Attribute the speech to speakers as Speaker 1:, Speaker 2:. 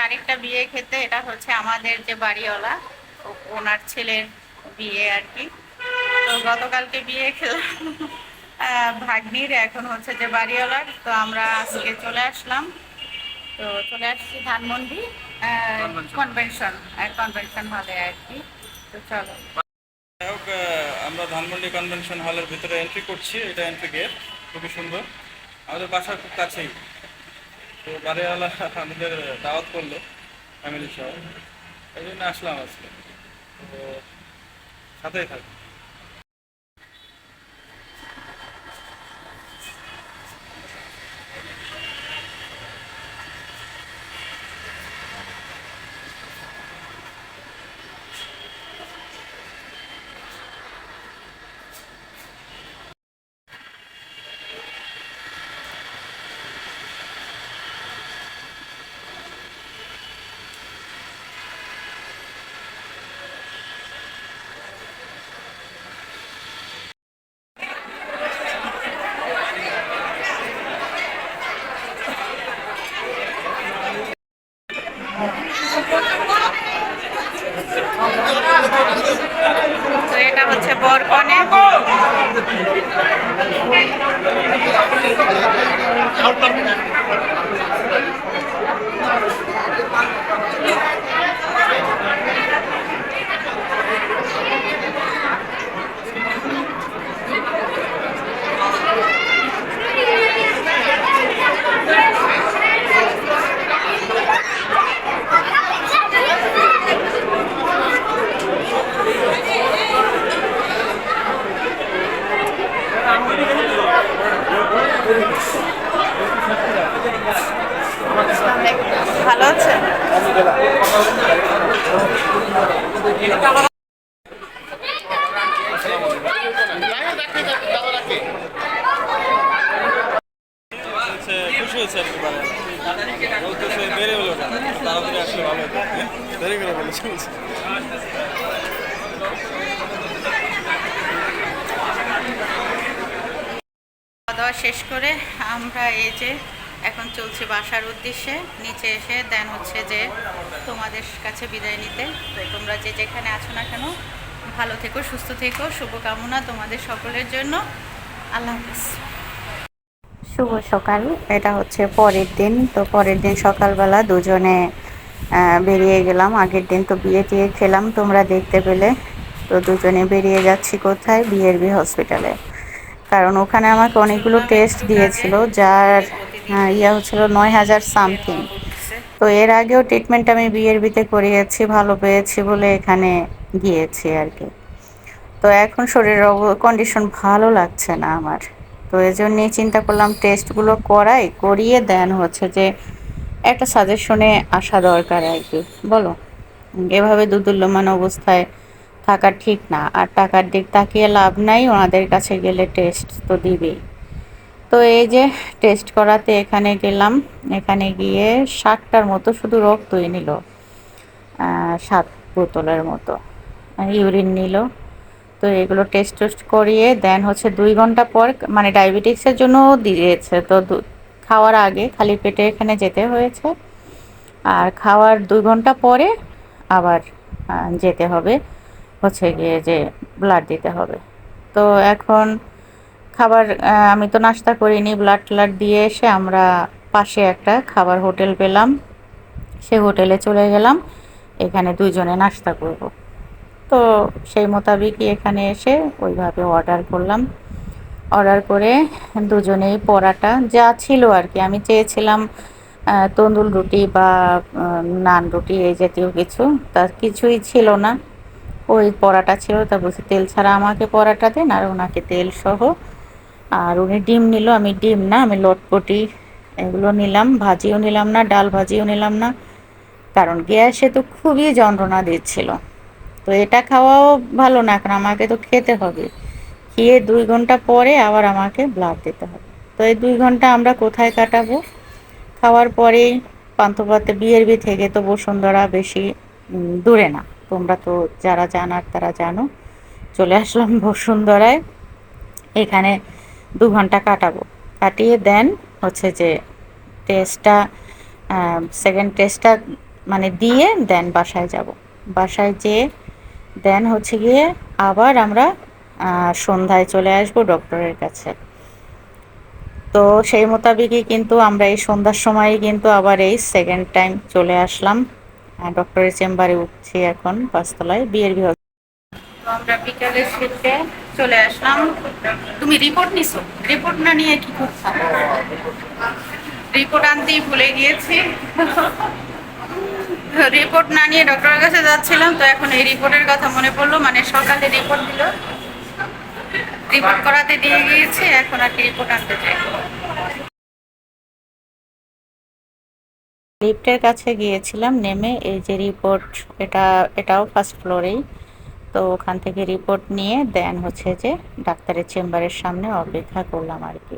Speaker 1: আরেকটা বিয়ে খেতে। এটা হচ্ছে আমাদের যে বাড়িওয়ালা, ওনার ছেলের বিয়ে আর কি। তো গতকালকে বিয়ে খেলাম ভাগ্নির, এখন হচ্ছে যে বাড়িওয়ালার। তো আমরা আজকে চলে আসলাম। তো চলে আসছি ধানমন্ডি কনভেনশন কনভেনশন হলে আর কি। তো চলো।
Speaker 2: যাই হোক, আমরা ধানমন্ডি কনভেনশন হলের ভিতরে এন্ট্রি করছি। এটা এন্ট্রি গেট, খুবই সুন্দর। আমাদের বাসার খুব কাছেই। তো বাড়িওয়ালা আমাদের দাওয়াত করলো ফ্যামিলি সহ, এই জন্য আসলাম আজকে। তো সাথেই থাকবো।
Speaker 1: তো এটা হচ্ছে বরকনে। ভালো আছে।
Speaker 2: খুশি হয়েছে আর কি। বলতেছে দেরি হলো কেন, তাড়াতাড়ি আসলে ভালো হতো। দেরি করে বলেছে।
Speaker 1: খাওয়া দাওয়া শেষ করে আমরা এই যে এখন চলছি বাসার উদ্দেশ্যে। নিচে এসে দেন হচ্ছে যে তোমাদের কাছে বিদায় নিতে। তো তোমরা যে যেখানে আছো না কেন, ভালো থেকো, সুস্থ থেকো, শুভকামনা তোমাদের সকলের জন্য। আল্লাহ হাফিজ। শুভ সকাল। এটা হচ্ছে পরের দিন। তো পরের দিন সকালবেলা দুজনে বেরিয়ে গেলাম। আগের দিন তো বিয়ে টিয়ে খেলাম, তোমরা দেখতে পেলে। তো দুজনে বেরিয়ে যাচ্ছি কোথায়? বিআরবি হসপিটালে। কারণ ওখানে আমাকে অনেকগুলো টেস্ট দিয়েছিল, যার ইয়া হচ্ছিল 9,000 সামথিং। তো এর আগেও ট্রিটমেন্ট আমি বিআরবিতে করিয়েছি, ভালো পেয়েছি বলে এখানে গিয়েছি আর কি। তো এখন শরীরের কন্ডিশন ভালো লাগছে না আমার। তো এই জন্যই চিন্তা করলাম টেস্টগুলো করিয়ে দেন হচ্ছে যে একটা সাজেশনে আসা দরকার আর কি। বলো, এভাবে দুদুল্যমান অবস্থায় থাকা ঠিক না। আর টাকার দিক তাকিয়ে লাভ নাই, ওনাদের কাছে গেলে টেস্ট তো দিবেই। তো এই যে টেস্ট করাতে এখানে গেলাম। এখানে গিয়ে 60টার মতো শুধু রক্তই নিল, 7 বোতলের মতো ইউরিন নিল। তো এগুলো টেস্ট টেস্ট করিয়ে দেন হচ্ছে 2 ঘন্টা পর, মানে ডায়াবেটিক্সের জন্যও দিয়েছে। তো খাওয়ার আগে খালি পেটে এখানে যেতে হয়েছে, আর খাওয়ার 2 ঘন্টা পরে আবার যেতে হবে হচ্ছে গিয়ে যে ব্লাড দিতে হবে। তো এখন খাবার, আমি তো নাস্তা করিনি, ব্লাড ট্লাড দিয়ে এসে আমরা পাশে একটা খাবার হোটেল পেলাম, সে হোটেলে চলে গেলাম। এখানে দুইজনে নাস্তা করব। তো সেই মোতাবেকই এখানে এসে ওইভাবে অর্ডার করলাম। অর্ডার করে দুজনেই পরাটা যা ছিল আর কি, আমি চেয়েছিলাম তন্দুর রুটি বা নান রুটি এই জাতীয় কিছু, তার কিছুই ছিল না। ওই পরাটা ছিল। তা বলছে তেল ছাড়া আমাকে পরাটা দেন, আর ওনাকে তেল সহ। আর উনি ডিম নিল, আমি ডিম না, আমি লটপটি এগুলো নিলাম। ভাজিও নিলাম না, ডাল ভাজিও নিলাম না, কারণ গ্যাসে তো খুবই যন্ত্রণা দিচ্ছিল। তো এটা খাওয়াও ভালো না, কারণ আমাকে তো খেতে হবে। খেয়ে 2 ঘন্টা পরে আবার আমাকে ব্লাড দিতে হবে। তো এই 2 ঘন্টা আমরা কোথায় কাটাবো? খাওয়ার পরেই পান্থপথে বিএরবি থেকে তো বসুন্ধরা বেশি দূরে না, তোমরা তো যারা জানার তারা জানো। চলে আসলাম বসুন্ধরায়। এখানে 2 ঘন্টা কাটাবো। কাটিয়ে দেন হচ্ছে যে টেস্টটা সেকেন্ড টেস্টটা মানে দিয়ে দেন বাসায় যাব। বাসায় যেয়ে দেন হচ্ছে গিয়ে আবার আমরা সন্ধ্যায় চলে আসব ডক্টরের কাছে। তো সেই মোতাবেকই কিন্তু আমরা এই সন্ধ্যার সময়ই কিন্তু আবার এই সেকেন্ড টাইম চলে আসলাম ডক্টরের চেম্বারে। উঠছি এখন 5 তলায় বিয়ের বিভাগ। তো আমরা বিকালের শিফটে চলে আসলাম। তুমি রিপোর্ট নিছো? রিপোর্ট না নিয়ে কি করছো? রিপোর্ট আনতেই ভুলে গিয়েছি। রিপোর্ট না নিয়ে ডক্টরের কাছে যাচ্ছিলাম, তো এখন এই রিপোর্টের কথা মনে পড়লো। মানে সকালে রিপোর্ট দিল, রিপোর্ট করাতে দিয়ে গিয়েছি, এখন আর কি রিপোর্ট আনতে চাই। লিফটের কাছে গিয়েছিলাম, নেমে এই যে রিপোর্ট, এটাও ফার্স্ট ফ্লোরেই। তো ওখান থেকে রিপোর্ট নিয়ে দেন হচ্ছে যে ডাক্তারের চেম্বারের সামনে অপেক্ষা করলাম আর কি।